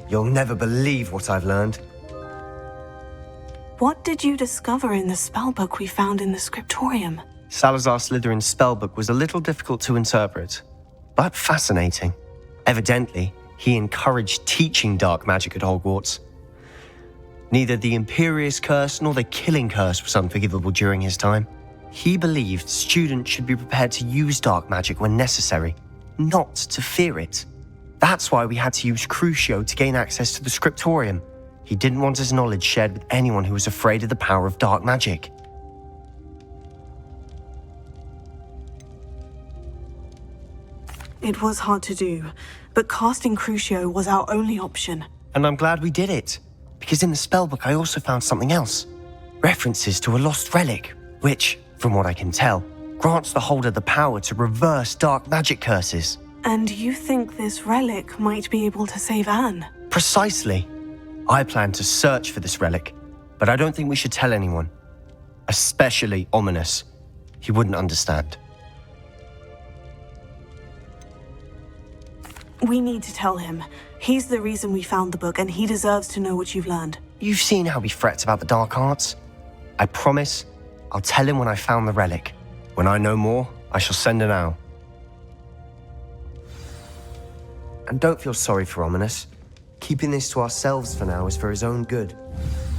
You'll never believe what I've learned. What did you discover in the spellbook we found in the scriptorium? Salazar Slytherin's spellbook was a little difficult to interpret, but fascinating. Evidently, he encouraged teaching dark magic at Hogwarts. Neither the Imperious Curse nor the Killing Curse was unforgivable during his time. He believed students should be prepared to use dark magic when necessary, not to fear it. That's why we had to use Crucio to gain access to the scriptorium. He didn't want his knowledge shared with anyone who was afraid of the power of dark magic. It was hard to do, but casting Crucio was our only option. And I'm glad we did it, because in the spellbook I also found something else. References to a lost relic, which, from what I can tell, grants the holder the power to reverse dark magic curses. And you think this relic might be able to save Anne? Precisely. I plan to search for this relic, but I don't think we should tell anyone. Especially Ominous. He wouldn't understand. We need to tell him. He's the reason we found the book, and he deserves to know what you've learned. You've seen how he frets about the dark arts. I promise I'll tell him when I found the relic. When I know more, I shall send an owl. And don't feel sorry for Ominous. Keeping this to ourselves for now is for his own good.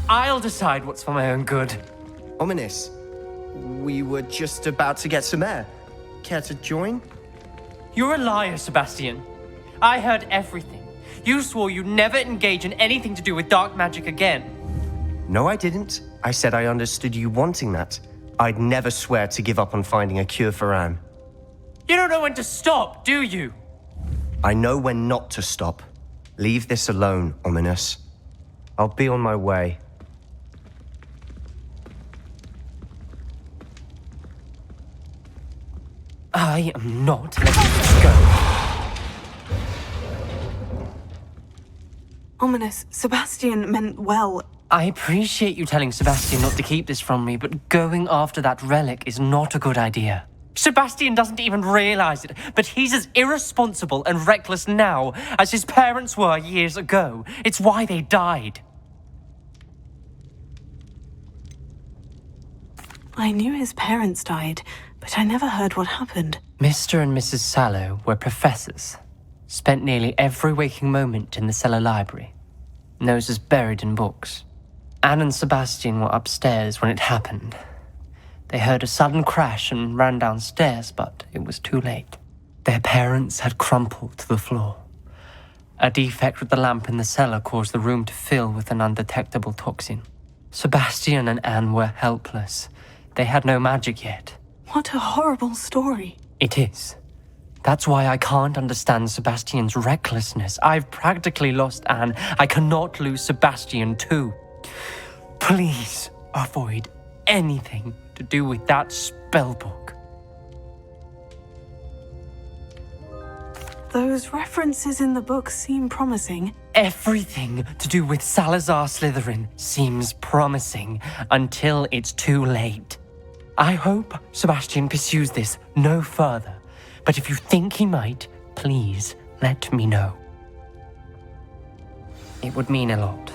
I'll decide what's for my own good. Ominous, we were just about to get some air. Care to join? You're a liar, Sebastian. I heard everything. You swore you'd never engage in anything to do with dark magic again. No, I didn't. I said I understood you wanting that. I'd never swear to give up on finding a cure for Anne. You don't know when to stop, do you? I know when not to stop. Leave this alone, Ominous. I'll be on my way. I am not letting this go. Ominous, Sebastian meant well. I appreciate you telling Sebastian not to keep this from me, but going after that relic is not a good idea. Sebastian doesn't even realize it, but he's as irresponsible and reckless now as his parents were years ago. It's why they died. I knew his parents died, but I never heard what happened. Mr. and Mrs. Sallow were professors. Spent nearly every waking moment in the cellar library. Noses buried in books. Anne and Sebastian were upstairs when it happened. They heard a sudden crash and ran downstairs, but it was too late. Their parents had crumpled to the floor. A defect with the lamp in the cellar caused the room to fill with an undetectable toxin. Sebastian and Anne were helpless. They had no magic yet. What a horrible story. It is. That's why I can't understand Sebastian's recklessness. I've practically lost Anne. I cannot lose Sebastian too. Please avoid anything to do with that spellbook. Those references in the book seem promising. Everything to do with Salazar Slytherin seems promising until it's too late. I hope Sebastian pursues this no further, but if you think he might, please let me know. It would mean a lot.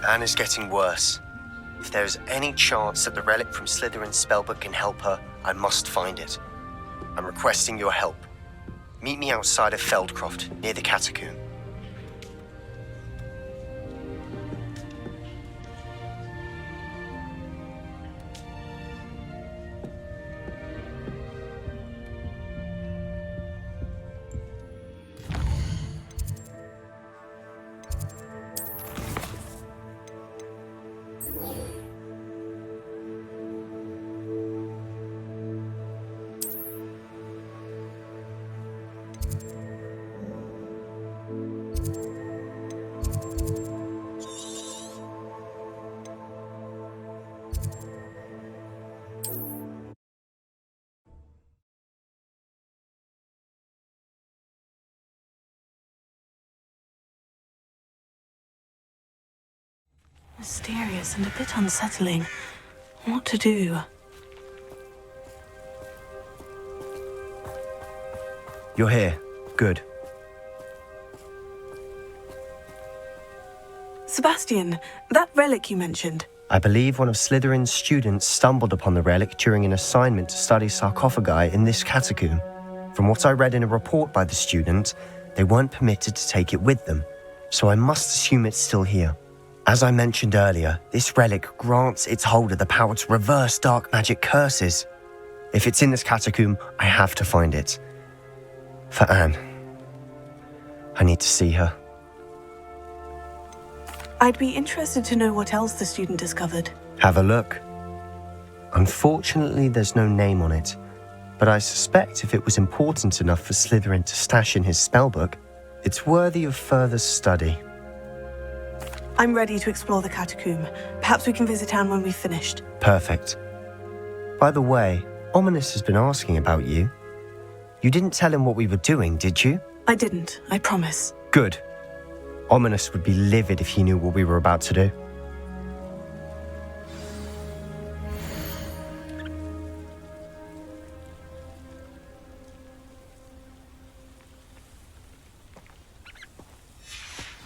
Anne is getting worse. If there is any chance that the relic from Slytherin's spellbook can help her, I must find it. I'm requesting your help. Meet me outside of Feldcroft, near the catacomb. Mysterious and a bit unsettling. What to do? You're here. Good. Sebastian, that relic you mentioned. I believe one of Slytherin's students stumbled upon the relic during an assignment to study sarcophagi in this catacomb. From what I read in a report by the student, they weren't permitted to take it with them, so I must assume it's still here. As I mentioned earlier, this relic grants its holder the power to reverse dark magic curses. If it's in this catacomb, I have to find it. For Anne. I need to see her. I'd be interested to know what else the student discovered. Have a look. Unfortunately, there's no name on it, but I suspect if it was important enough for Slytherin to stash in his spellbook, it's worthy of further study. I'm ready to explore the catacomb. Perhaps we can visit Anne when we've finished. Perfect. By the way, Ominous has been asking about you. You didn't tell him what we were doing, did you? I didn't, I promise. Good. Ominous would be livid if he knew what we were about to do.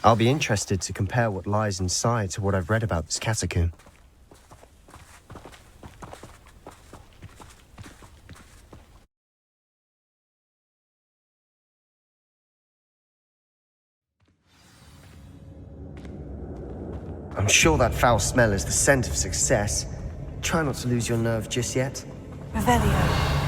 I'll be interested to compare what lies inside to what I've read about this catacomb. I'm sure that foul smell is the scent of success. Try not to lose your nerve just yet. Revelio.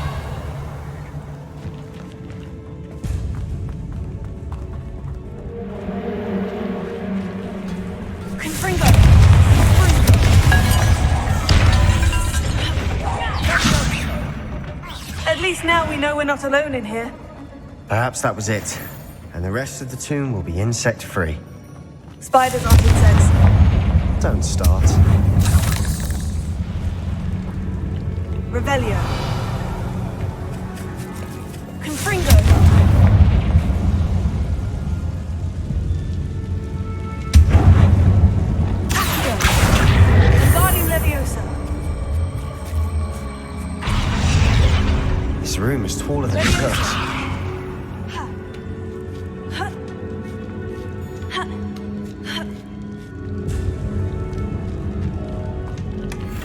At least now we know we're not alone in here. Perhaps that was it, and the rest of the tomb will be insect-free. Spiders aren't insects. Don't start. Revelio. Confringo. Accio. Wingardium Leviosa. This room is taller than it looks.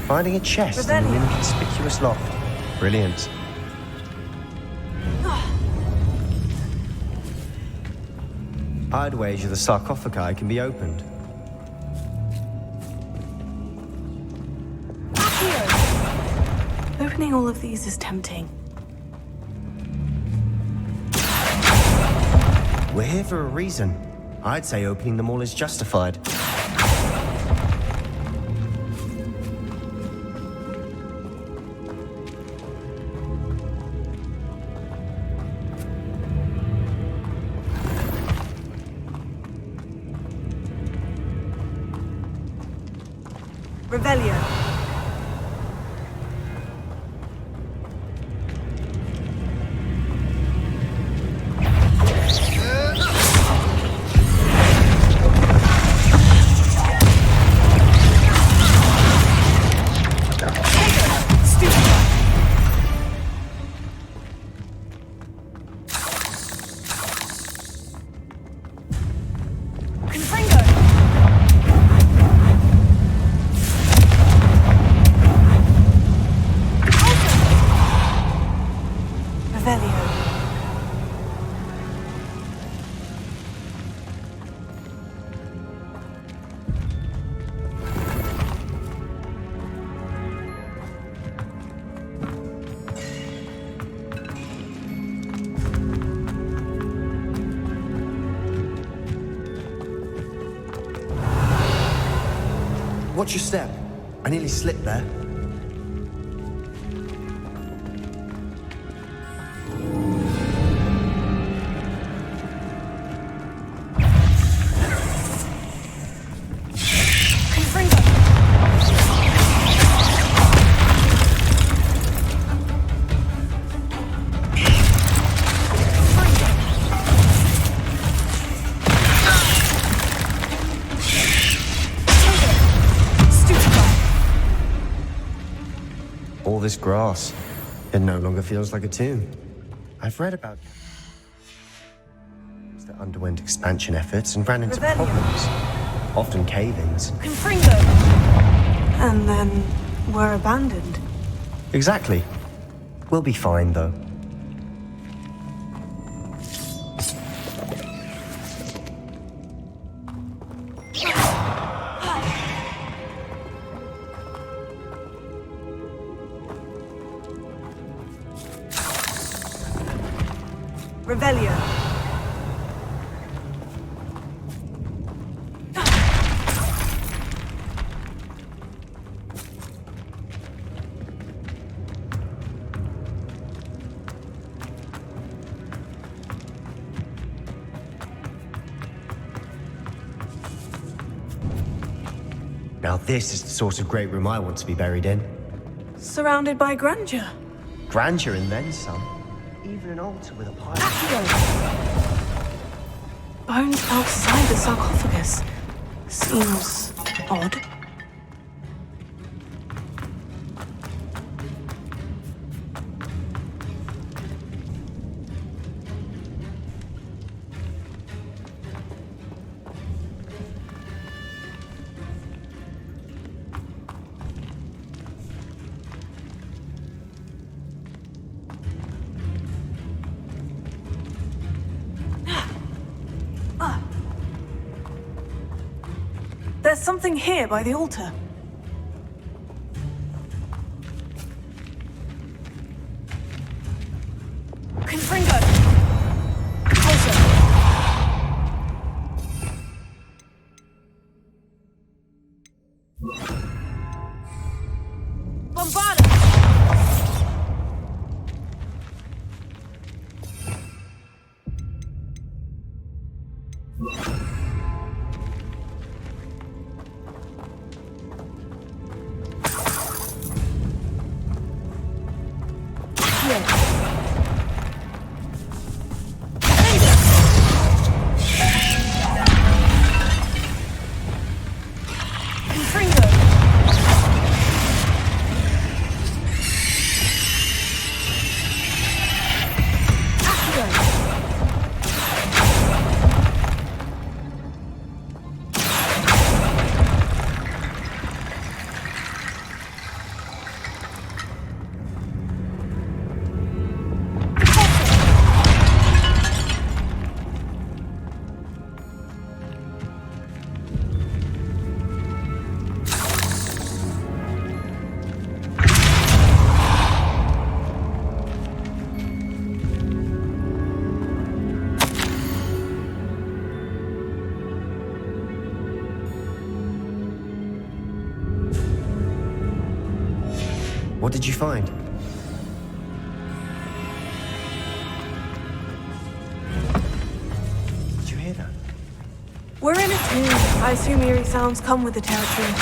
Finding a chest in an inconspicuous loft. Brilliant. I'd wager the sarcophagi can be opened. Accio. Opening all of these is tempting. We're here for a reason. I'd say opening them all is justified. Revelio. Watch your step. I nearly slipped there. All this grass, it no longer feels like a tomb. I've read about that underwent expansion efforts and ran into problems, often cave-ins. Confringo! And then were abandoned. Exactly. We'll be fine, though. Revelio. Now this is the sort of great room I want to be buried in. Surrounded by grandeur. Grandeur and then some. Even an altar with a pile. Bones outside the sarcophagus. Seems odd. There's something here by the altar. Confringo! Closer! Bombarda! What did you find? Did you hear that? We're in a tomb. I assume eerie sounds come with the territory.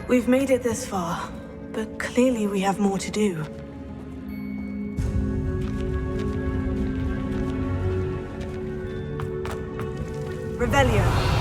We've made it this far, but clearly we have more to do. Revelio.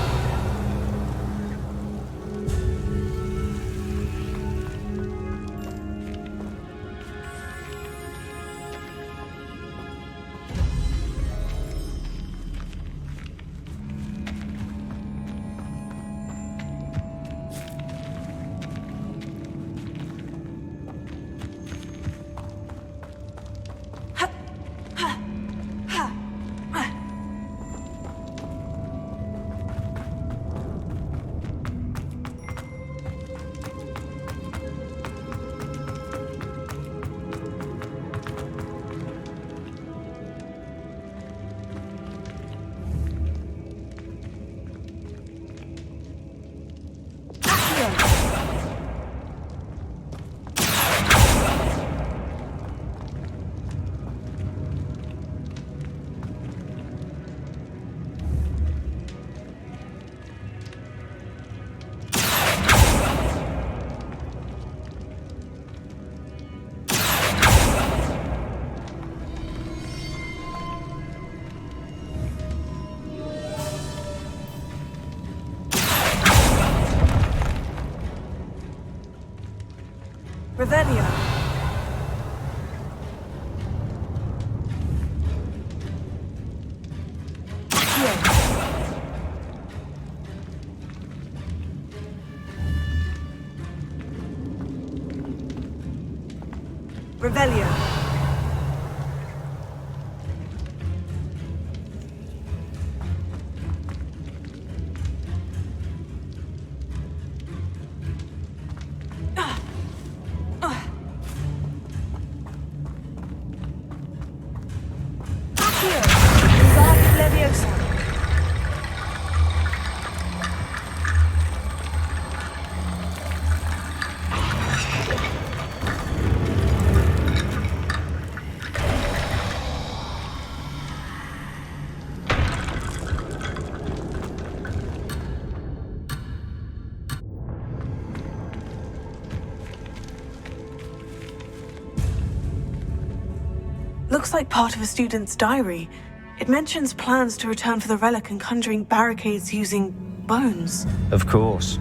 Revelio. Revelio. Looks like part of a student's diary. It mentions plans to return for the relic and conjuring barricades using bones. Of course.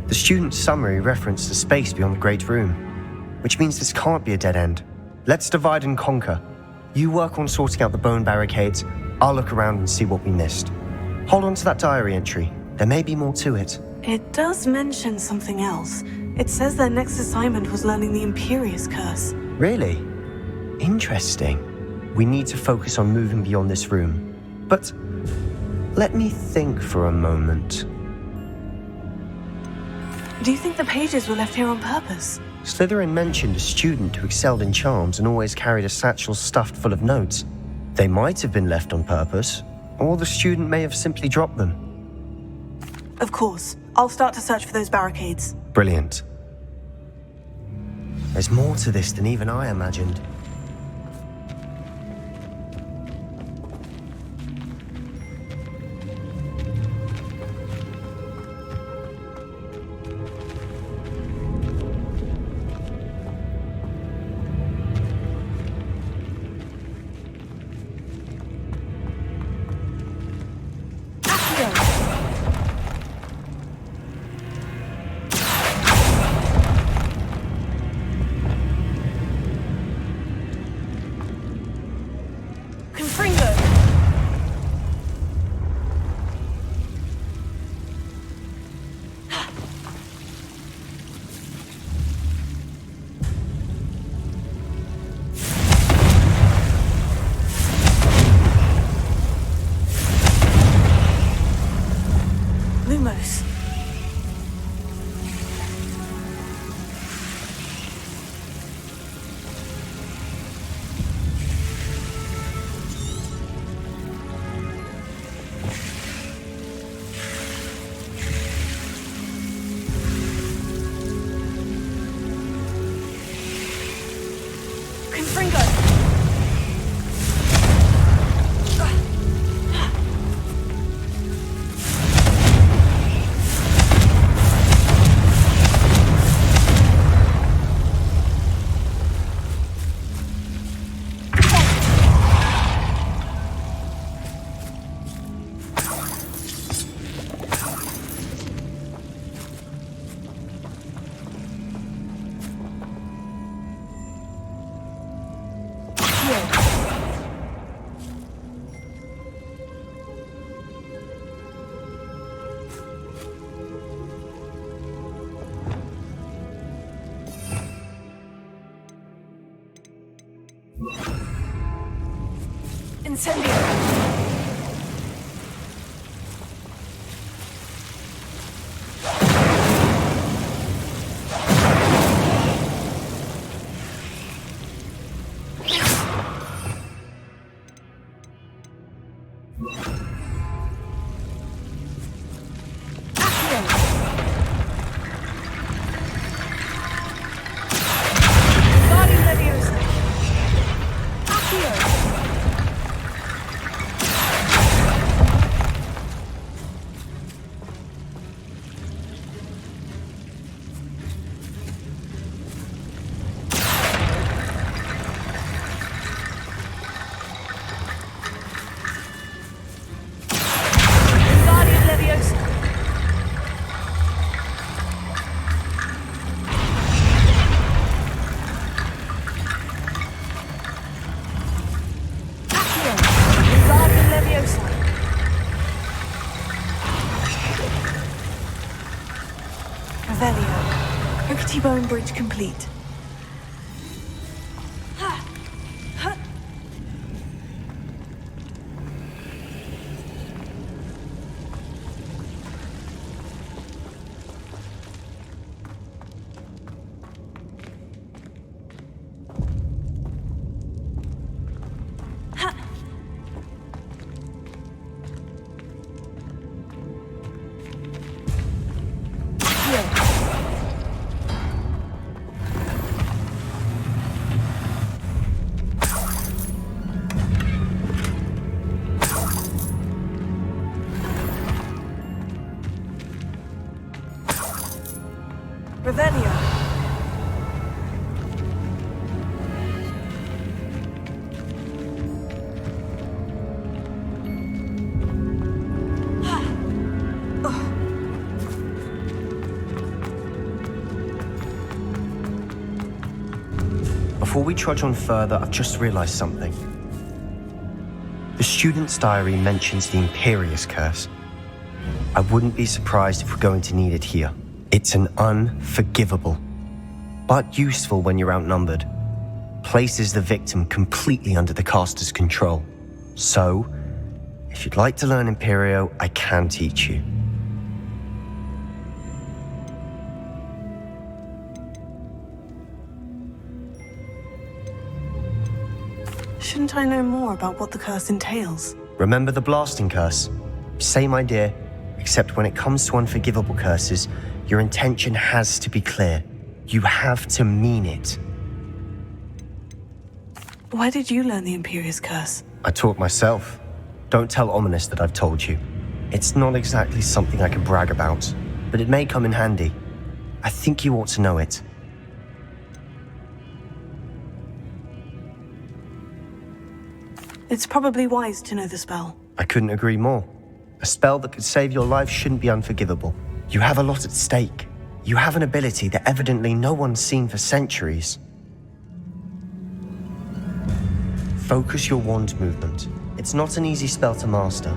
The student's summary referenced a space beyond the Great Room, which means this can't be a dead end. Let's divide and conquer. You work on sorting out the bone barricades, I'll look around and see what we missed. Hold on to that diary entry. There may be more to it. It does mention something else. It says their next assignment was learning the Imperious curse. Really? Interesting. We need to focus on moving beyond this room. But let me think for a moment. Do you think the pages were left here on purpose? Slytherin mentioned a student who excelled in charms and always carried a satchel stuffed full of notes. They might have been left on purpose, or the student may have simply dropped them. Of course. I'll start to search for those barricades. Brilliant. There's more to this than even I imagined. Incendio! Revelio. Rickety bone bridge complete. Revelio. Before we trudge on further, I've just realized something. The student's diary mentions the Imperious curse. I wouldn't be surprised if we're going to need it here. It's an unforgivable, but useful when you're outnumbered. Places the victim completely under the caster's control. So, if you'd like to learn Imperio, I can teach you. Shouldn't I know more about what the curse entails? Remember the blasting curse? Same idea, except when it comes to unforgivable curses, your intention has to be clear. You have to mean it. Why did you learn the Imperious curse? I taught myself. Don't tell Ominous that I've told you. It's not exactly something I can brag about, but it may come in handy. I think you ought to know it. It's probably wise to know the spell. I couldn't agree more. A spell that could save your life shouldn't be unforgivable. You have a lot at stake. You have an ability that evidently no one's seen for centuries. Focus your wand movement. It's not an easy spell to master.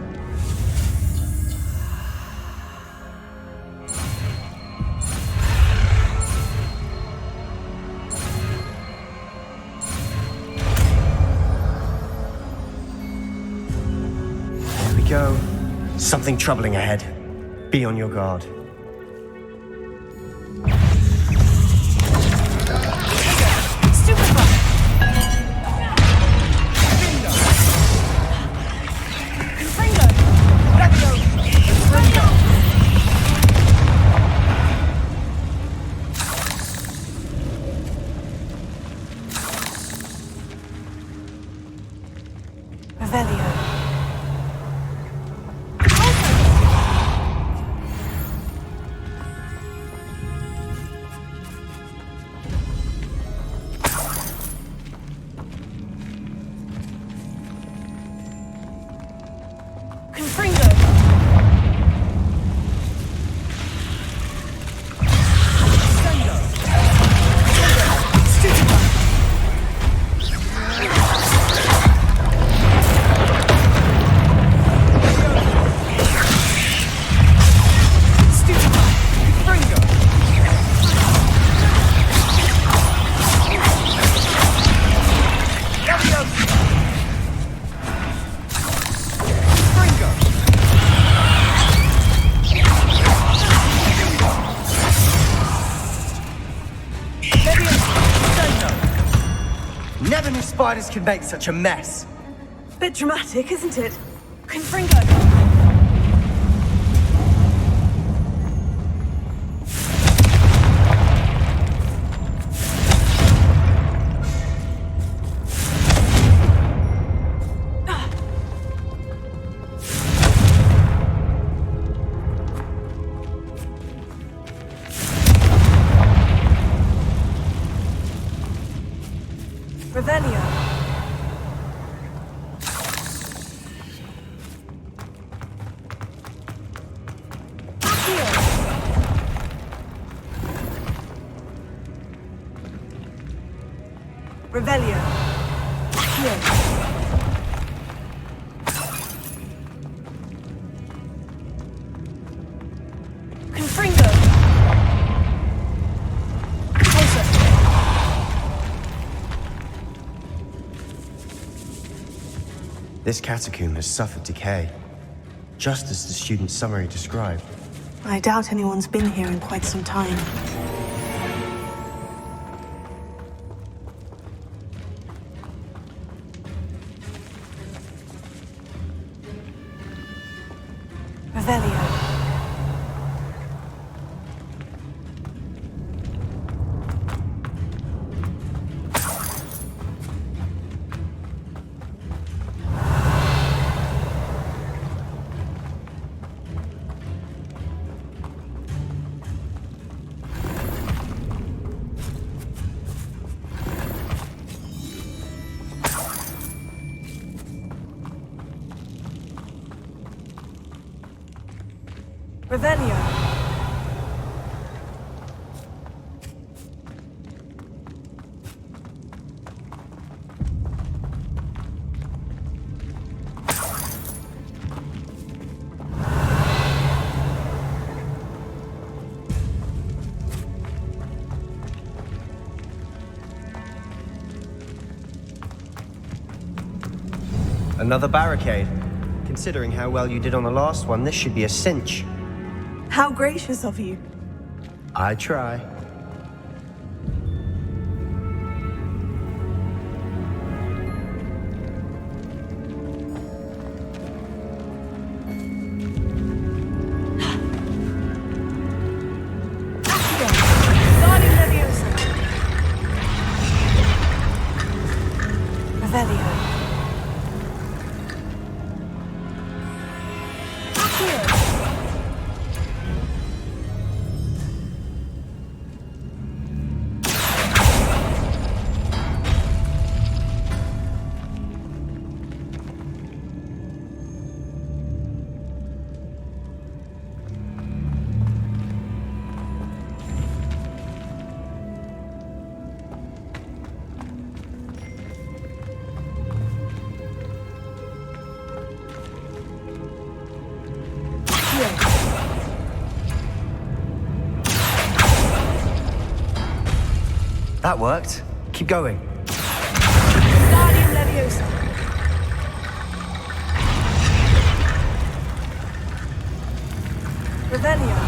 There we go. Something troubling ahead. Be on your guard. spiders could make such a mess. Bit dramatic, isn't it? Confringo! Revelio. Revelio. Accio. Confringo. Closer. This catacomb has suffered decay, just as the student's summary described. I doubt anyone's been here in quite some time. Revelio. Revelio. Another barricade. Considering how well you did on the last one, this should be a cinch. How gracious of you. I try. Revelio. That worked. Keep going. Guardian Leviosa. Revelio.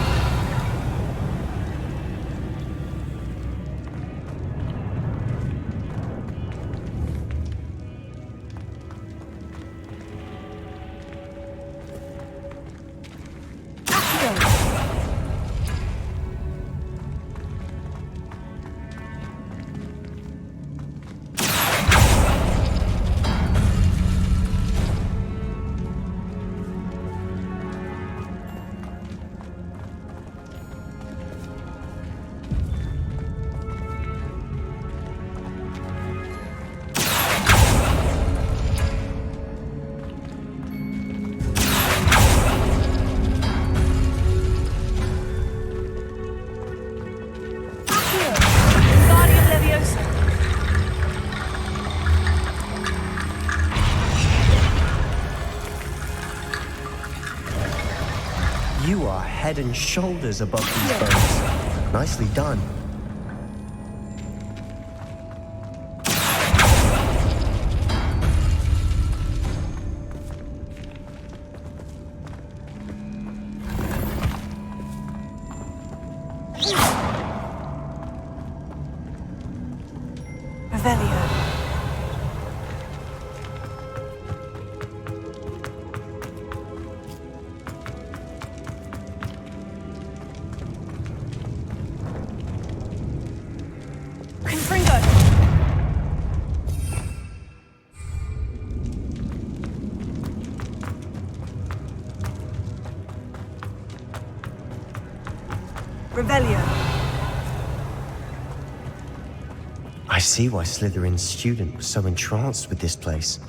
You are head and shoulders above these bones. Nicely done. Revelio. Revelio. I see why Slytherin's student was so entranced with this place.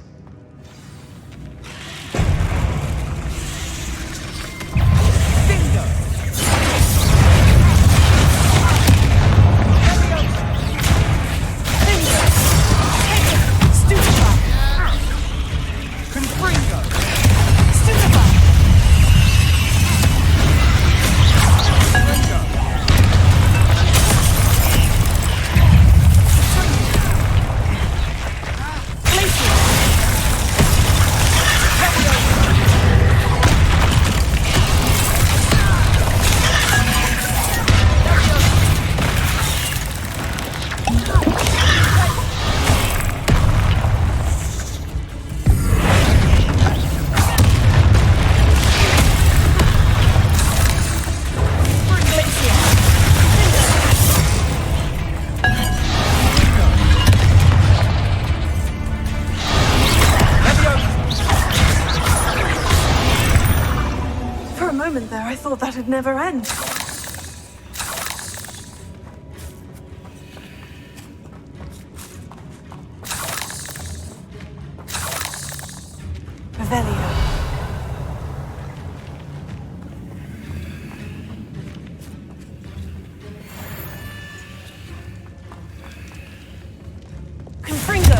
I thought that'd never end. Revelio. Confringo.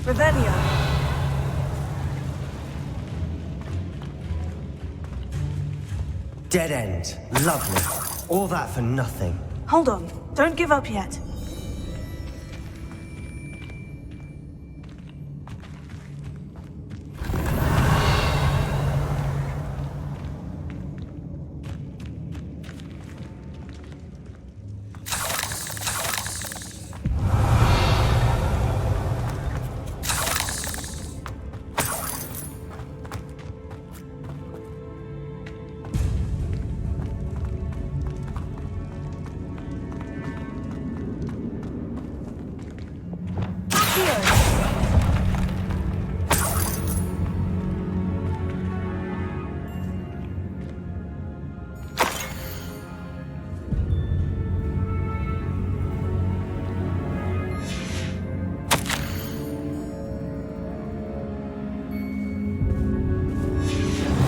Revelio. Dead end. Lovely. All that for nothing. Hold on. Don't give up yet.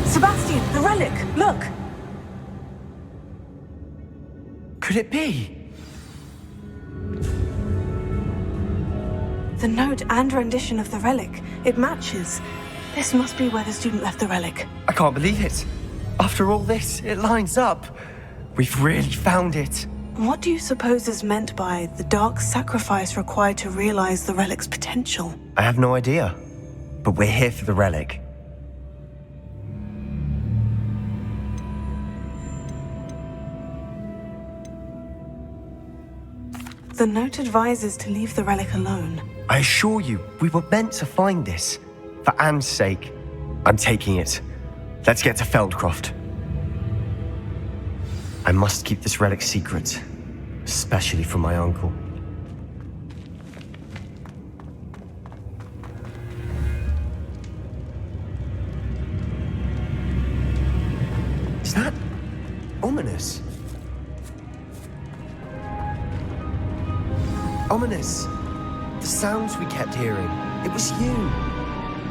Sebastian, the relic! Look! Could it be? The note and rendition of the relic. It matches. This must be where the student left the relic. I can't believe it. After all this, it lines up. We've really found it. What do you suppose is meant by the dark sacrifice required to realize the relic's potential? I have no idea. But we're here for the relic. The note advises to leave the relic alone. I assure you, we were meant to find this. For Anne's sake. I'm taking it. Let's get to Feldcroft. I must keep this relic secret. Especially from my uncle. Is that ominous? Ominous. The sounds we kept hearing. It was you.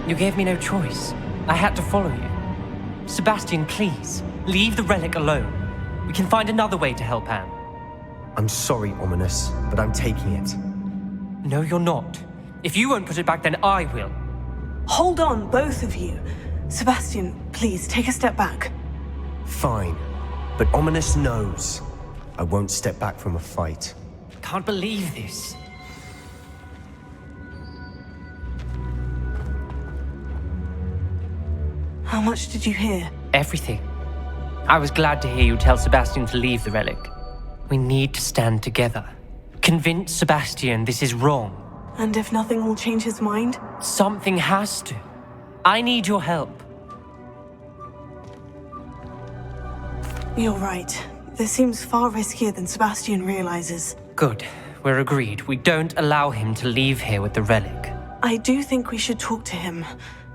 You gave me no choice. I had to follow you. Sebastian, please, leave the relic alone. We can find another way to help Anne. I'm sorry, Ominous, but I'm taking it. No, you're not. If you won't put it back, then I will. Hold on, both of you. Sebastian, please, take a step back. Fine. But Ominous knows. I won't step back from a fight. Can't believe this. How much did you hear? Everything. I was glad to hear you tell Sebastian to leave the relic. We need to stand together. Convince Sebastian this is wrong. And if nothing will change his mind? Something has to. I need your help. You're right. This seems far riskier than Sebastian realizes. Good. We're agreed. We don't allow him to leave here with the relic. I do think we should talk to him,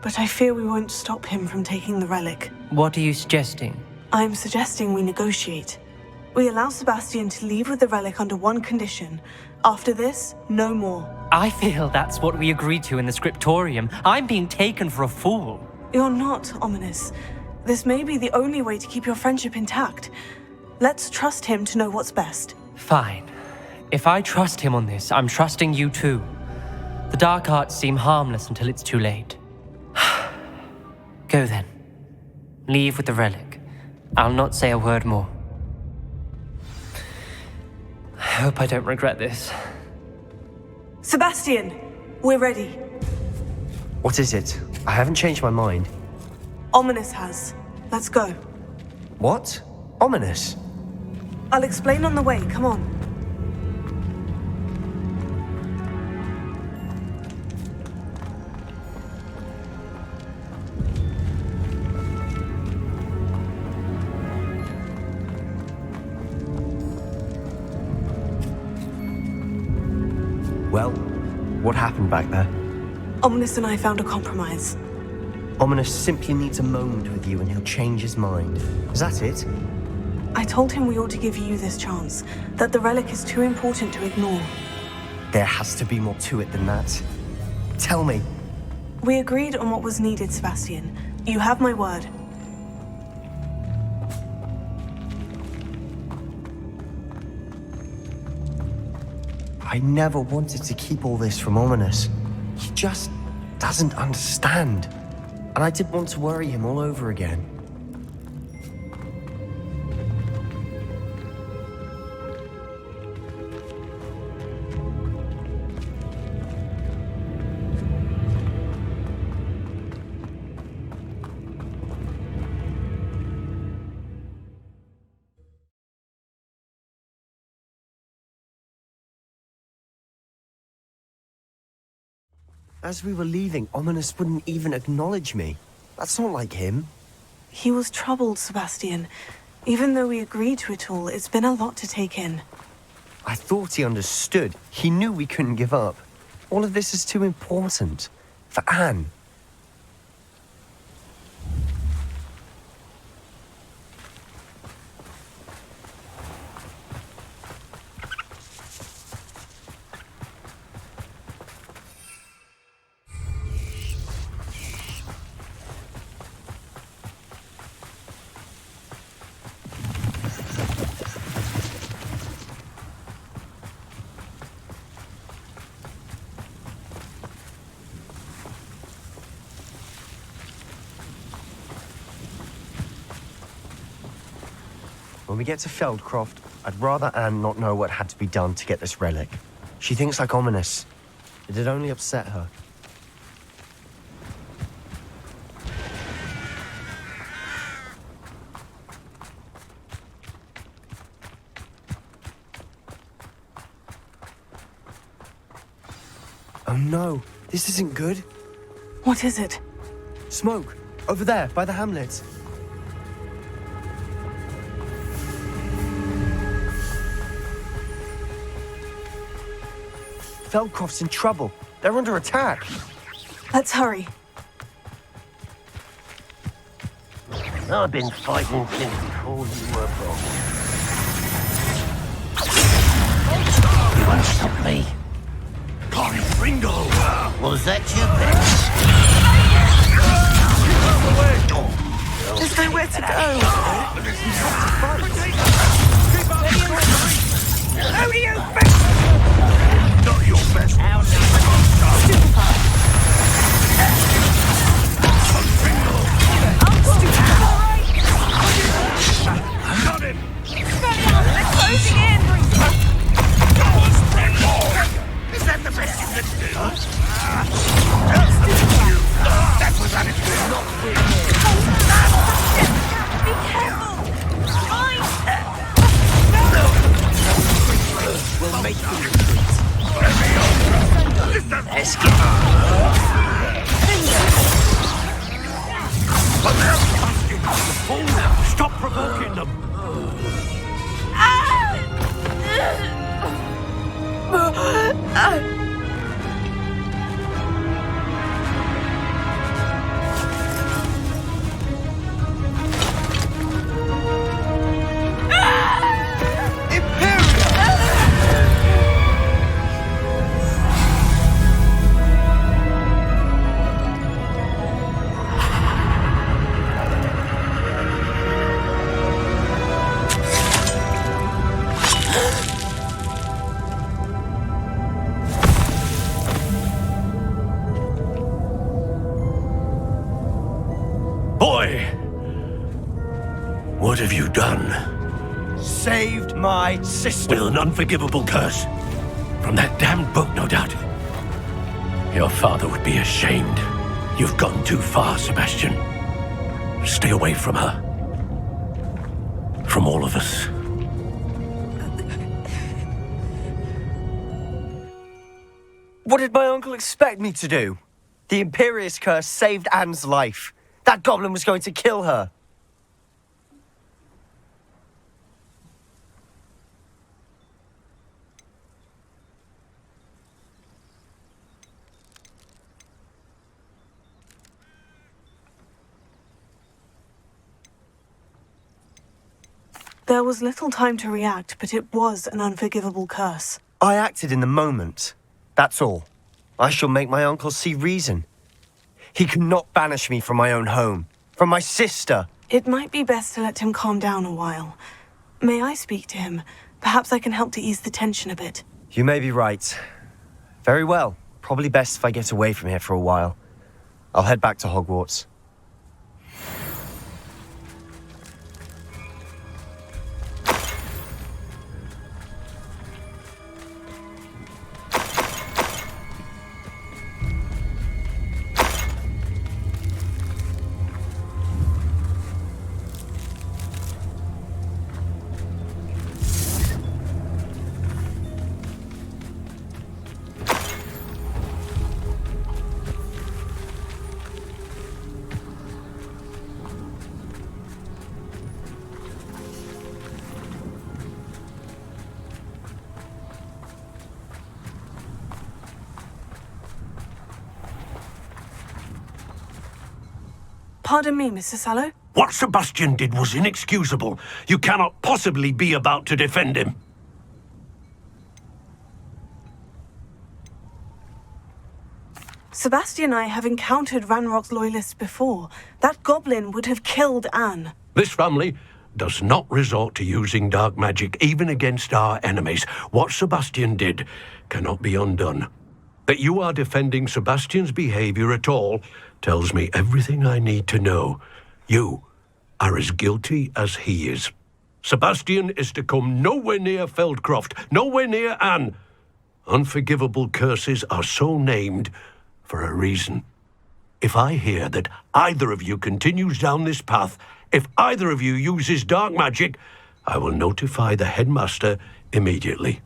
but I fear we won't stop him from taking the relic. What are you suggesting? I'm suggesting we negotiate. We allow Sebastian to leave with the relic under one condition. After this, no more. I feel that's what we agreed to in the scriptorium. I'm being taken for a fool. You're not, Ominous. This may be the only way to keep your friendship intact. Let's trust him to know what's best. Fine. If I trust him on this, I'm trusting you too. The dark arts seem harmless until it's too late. Go then. Leave with the relic. I'll not say a word more. I hope I don't regret this. Sebastian, we're ready. What is it? I haven't changed my mind. Ominous has. Let's go. What? Ominous? I'll explain on the way, come on. Well, what happened back there? Ominous and I found a compromise. Ominous simply needs a moment with you and he'll change his mind. Is that it? I told him we ought to give you this chance, that the relic is too important to ignore. There has to be more to it than that. Tell me. We agreed on what was needed, Sebastian. You have my word. I never wanted to keep all this from Ominous. He just doesn't understand. And I didn't want to worry him all over again. As we were leaving, Ominous wouldn't even acknowledge me. That's not like him. He was troubled, Sebastian. Even though we agreed to it all, it's been a lot to take in. I thought he understood. He knew we couldn't give up. All of this is too important. For Anne. When we get to Feldcroft, I'd rather Anne not know what had to be done to get this relic. She thinks like Ominous. It'd only upset her. Oh no, this isn't good. What is it? Smoke, over there, by the hamlet. Feldcroft's in trouble. They're under attack. Let's hurry. I've been fighting since before you were born. You won't stop me. Ringo! Was that your best? There's nowhere to go. How do you think? Not your best. How got him! They're closing in! Is that the best you can do? That was attitude, not free. Be careful! Mine! We'll make the retreat. Let's get Stop provoking them! What have you done? Saved my sister. With an unforgivable curse. From that damned book, no doubt. Your father would be ashamed. You've gone too far, Sebastian. Stay away from her. From all of us. What did my uncle expect me to do? The Imperious curse saved Anne's life. That goblin was going to kill her. There was little time to react, but it was an unforgivable curse. I acted in the moment. That's all. I shall make my uncle see reason. He cannot banish me from my own home, from my sister. It might be best to let him calm down a while. May I speak to him? Perhaps I can help to ease the tension a bit. You may be right. Very well. Probably best if I get away from here for a while. I'll head back to Hogwarts. Pardon me, Mr. Sallow? What Sebastian did was inexcusable. You cannot possibly be about to defend him. Sebastian and I have encountered Ranrock's loyalists before. That goblin would have killed Anne. This family does not resort to using dark magic even against our enemies. What Sebastian did cannot be undone. That you are defending Sebastian's behavior at all tells me everything I need to know. You are as guilty as he is. Sebastian is to come nowhere near Feldcroft, nowhere near Anne. Unforgivable curses are so named for a reason. If I hear that either of you continues down this path, if either of you uses dark magic, I will notify the headmaster immediately.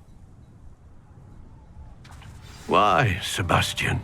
Why, Sebastian?